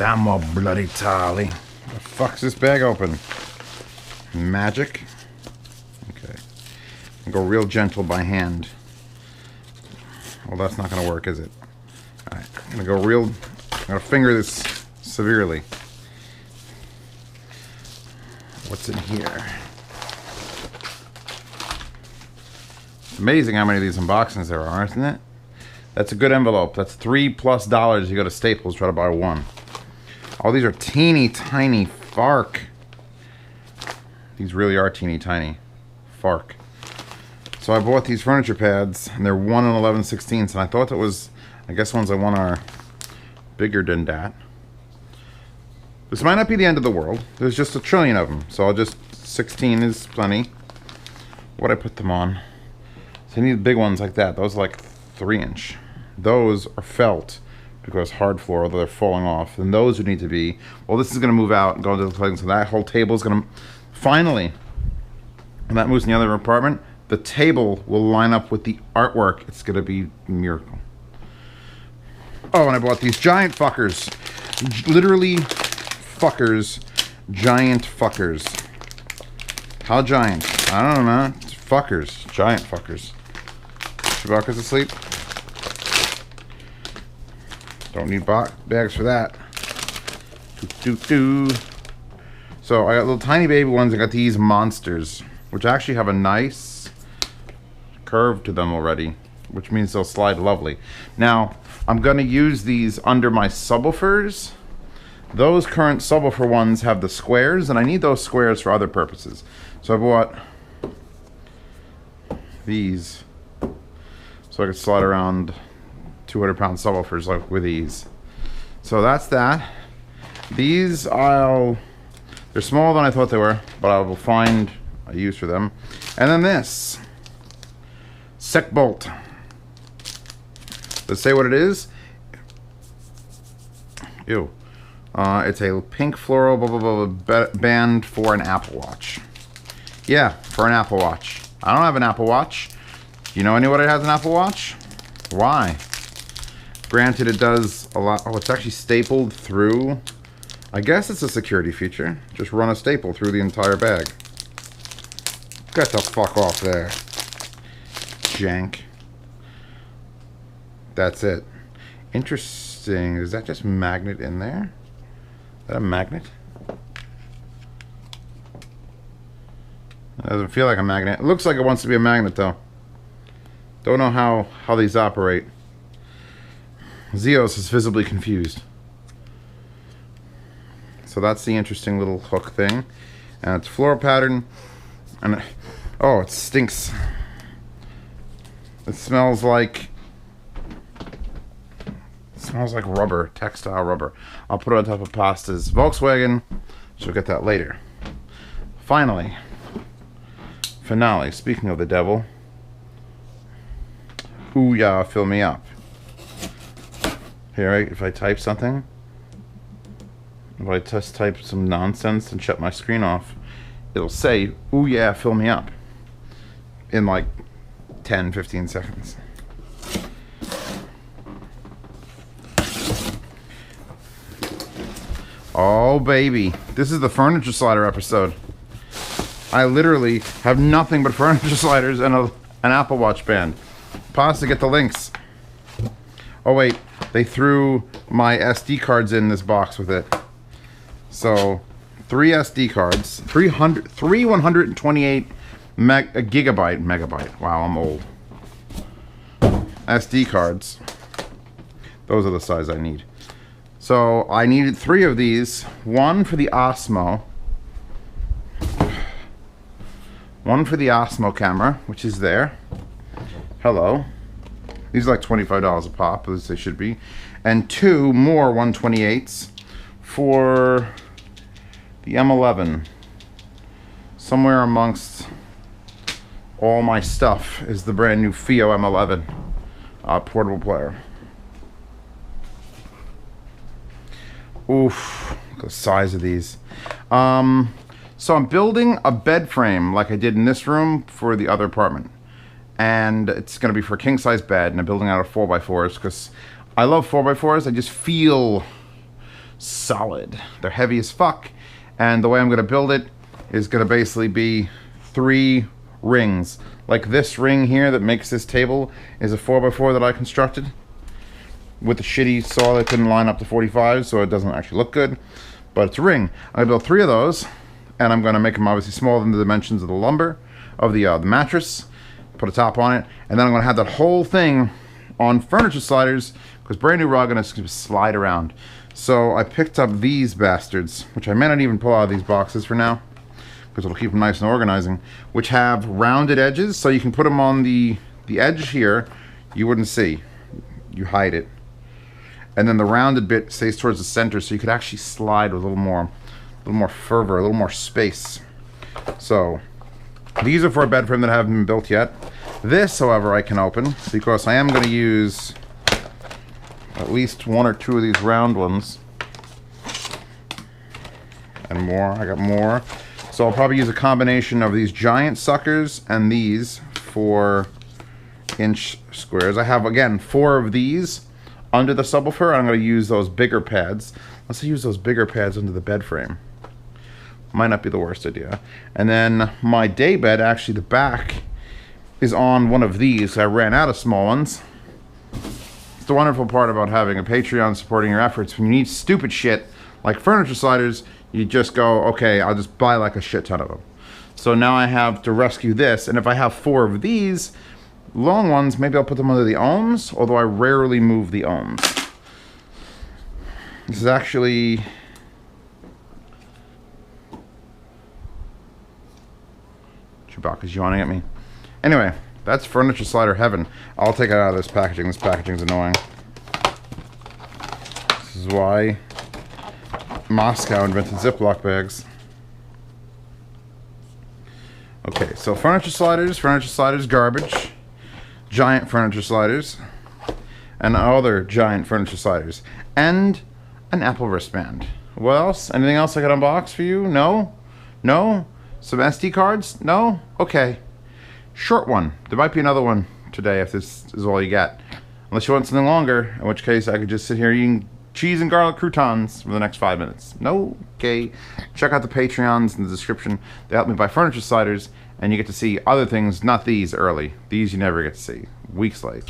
Samo bloody tally. The fuck's this bag open? Magic? Okay. I'll go real gentle by hand. Well, that's not gonna work, is it? Alright, I'm gonna go real... I'm gonna finger this severely. What's in here? It's amazing how many of these unboxings there are, isn't it? That's a good envelope. That's $3+ you go to Staples, try to buy one. Oh, these are teeny tiny Fark. These really are teeny tiny Fark. So I bought these furniture pads, and they're 1 11/16, and I thought that was, I guess ones I want are bigger than that. This might not be the end of the world. There's just a trillion of them, so I'll just, 16 is plenty. What I put them on? So I need big ones like that. Those are like 3-inch. Those are felt because hard floor, although they're falling off. And those would need to be, well, this is going to move out and go into the plug, so that whole table is going to, finally, when that moves in the other apartment, the table will line up with the artwork. It's going to be a miracle. Oh, and I bought these giant fuckers. Literally fuckers. Giant fuckers. How giant? I don't know. It's fuckers. Giant fuckers. Chewbacca's asleep. Don't need bags for that. So I got little tiny baby ones. I got these monsters, which actually have a nice curve to them already, which means they'll slide lovely. Now, I'm going to use these under my subwoofers. Those current subwoofer ones have the squares, and I need those squares for other purposes. So I bought these so I could slide around 200-pound subwoofers like with ease. So that's that. These they're smaller than I thought they were, but I will find a use for them. And then this Sec Bolt. Let's say what it is. Ew. It's a pink floral band for an Apple Watch. Yeah, for an Apple Watch. I don't have an Apple Watch. Do you know anybody that has an Apple Watch? Why? Granted, it does a lot. Oh, it's actually stapled through. I guess it's a security feature. Just run a staple through the entire bag. Get the fuck off there. Jank. That's it. Interesting. Is that just magnet in there? Is that a magnet? It doesn't feel like a magnet. It looks like it wants to be a magnet, though. Don't know how these operate. Zeos is visibly confused. So that's the interesting little hook thing. And it's floral pattern. And oh, it stinks. It smells like rubber, textile rubber. I'll put it on top of Pasta's Volkswagen. She'll get that later. Finally, finale. Speaking of the devil. Ooh yeah, fill me up. Here, if I type something, if I just type some nonsense and shut my screen off, it'll say, ooh yeah, fill me up, in like 10-15 seconds. Oh baby, this is the furniture slider episode. I literally have nothing but furniture sliders and an Apple Watch band. Pause to get the links. Oh wait, they threw my SD cards in this box with it. So 3 SD cards, 3 128 megabyte. Wow, I'm old. SD cards. Those are the size I need. So I needed 3 of these. One for the Osmo. One for the Osmo camera, which is there. Hello. These are like $25 a pop, as they should be. And 2 more 128s for the M11. Somewhere amongst all my stuff is the brand new FiiO M11 portable player. Oof, look at the size of these. So I'm building a bed frame like I did in this room for the other apartment. And it's going to be for a king-size bed, and I'm building out of 4x4s because I love 4x4s. I just feel solid. They're heavy as fuck. And the way I'm going to build it is going to basically be 3 rings. Like this ring here that makes this table is a 4x4 that I constructed with the shitty saw that couldn't line up to 45, so it doesn't actually look good. But it's a ring. I'm going to build 3 of those, and I'm going to make them obviously smaller than the dimensions of the lumber, of the mattress, put a top on it, and then I'm going to have that whole thing on furniture sliders, because brand new rug, and it's going to slide around. So I picked up these bastards, which I may not even pull out of these boxes for now, because it'll keep them nice and organizing, which have rounded edges, so you can put them on the edge here. You wouldn't see. You hide it. And then the rounded bit stays towards the center, so you could actually slide with a little more fervor, a little more space. So these are for a bed frame that haven't been built yet. This, however, I can open because I am going to use at least 1 or 2 of these round ones. And more. I got more. So I'll probably use a combination of these giant suckers and these 4-inch squares. I have, again, 4 of these under the subwoofer. I'm going to use those bigger pads. Let's use those bigger pads under the bed frame. Might not be the worst idea. And then my day bed, actually the back is on one of these. I ran out of small ones. It's the wonderful part about having a Patreon supporting your efforts. When you need stupid shit like furniture sliders, you just go, okay, I'll just buy like a shit ton of them. So now I have to rescue this, and if I have 4 of these long ones, maybe I'll put them under the ohms, although I rarely move the ohms. This is actually... Chewbacca's yawning at me. Anyway, that's furniture slider heaven. I'll take it out of this packaging. This packaging's annoying. This is why Moscow invented Ziploc bags. Okay, so furniture sliders garbage, giant furniture sliders, and other giant furniture sliders, and an Apple wristband. What else? Anything else I could unbox for you? No? No? Some SD cards? No? Okay. Short one. There might be another one today if this is all you get. Unless you want something longer, in which case I could just sit here eating cheese and garlic croutons for the next 5 minutes. No? Okay. Check out the Patreons in the description. They help me buy furniture sliders, and you get to see other things, not these, early. These you never get to see. Weeks late.